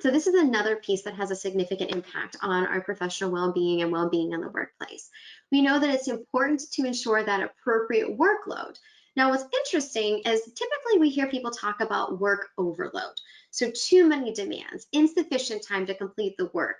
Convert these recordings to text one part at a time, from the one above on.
So this is another piece that has a significant impact on our professional well-being and well-being in the workplace. We know that it's important to ensure that appropriate workload. Now, what's interesting is typically we hear people talk about work overload. So too many demands, insufficient time to complete the work.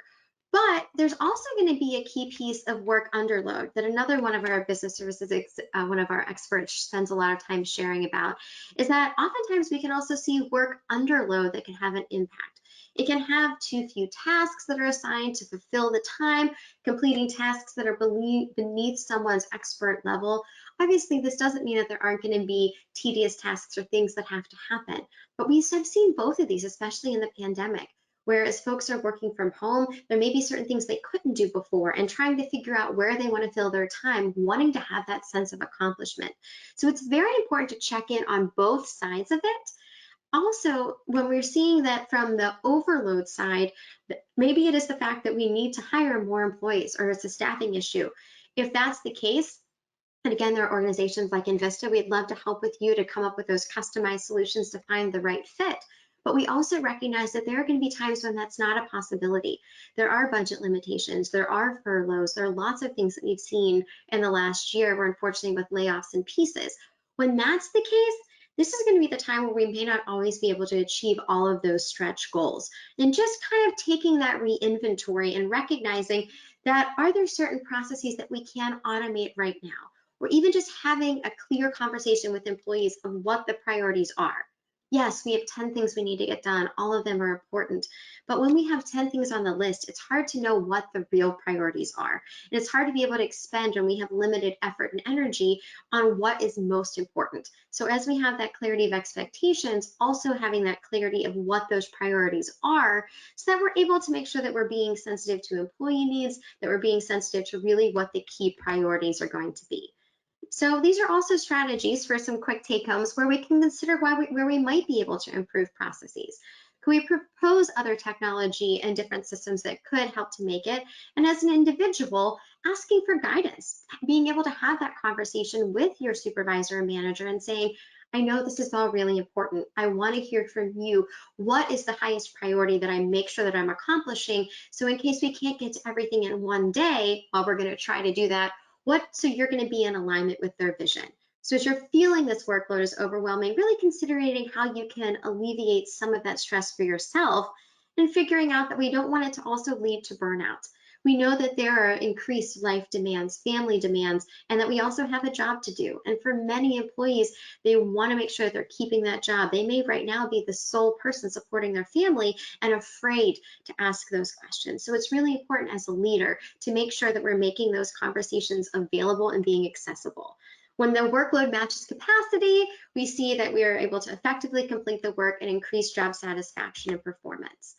But there's also going to be a key piece of work underload that another one of our business services, one of our experts spends a lot of time sharing about, is that oftentimes we can also see work underload that can have an impact. It can have too few tasks that are assigned to fulfill the time, completing tasks that are beneath someone's expert level. Obviously, this doesn't mean that there aren't going to be tedious tasks or things that have to happen, but we have seen both of these, especially in the pandemic. Whereas folks are working from home, there may be certain things they couldn't do before and trying to figure out where they want to fill their time, wanting to have that sense of accomplishment. So it's very important to check in on both sides of it. Also, when we're seeing that from the overload side, maybe it is the fact that we need to hire more employees or it's a staffing issue. If that's the case, and again, there are organizations like InVista, we'd love to help with you to come up with those customized solutions to find the right fit. But we also recognize that there are going to be times when that's not a possibility. There are budget limitations, there are furloughs, there are lots of things that we've seen in the last year where unfortunately with layoffs and pieces. When that's the case, this is going to be the time where we may not always be able to achieve all of those stretch goals. And just kind of taking that re-inventory and recognizing that are there certain processes that we can automate right now? Or even just having a clear conversation with employees of what the priorities are. Yes, we have 10 things we need to get done. All of them are important. But when we have 10 things on the list, it's hard to know what the real priorities are. And it's hard to be able to expend when we have limited effort and energy on what is most important. So as we have that clarity of expectations, also having that clarity of what those priorities are, so that we're able to make sure that we're being sensitive to employee needs, that we're being sensitive to really what the key priorities are going to be. So these are also strategies for some quick take-homes where we can consider where we might be able to improve processes. Can we propose other technology and different systems that could help to make it? And as an individual, asking for guidance, being able to have that conversation with your supervisor and manager and saying, I know this is all really important. I want to hear from you. What is the highest priority that I make sure that I'm accomplishing? So in case we can't get to everything in one day, while we're going to try to do that, so you're going to be in alignment with their vision. So as you're feeling this workload is overwhelming, really considering how you can alleviate some of that stress for yourself and figuring out that we don't want it to also lead to burnout. We know that there are increased life demands, family demands, and that we also have a job to do. And for many employees, they want to make sure that they're keeping that job. They may right now be the sole person supporting their family and afraid to ask those questions. So it's really important as a leader to make sure that we're making those conversations available and being accessible. When the workload matches capacity, we see that we are able to effectively complete the work and increase job satisfaction and performance.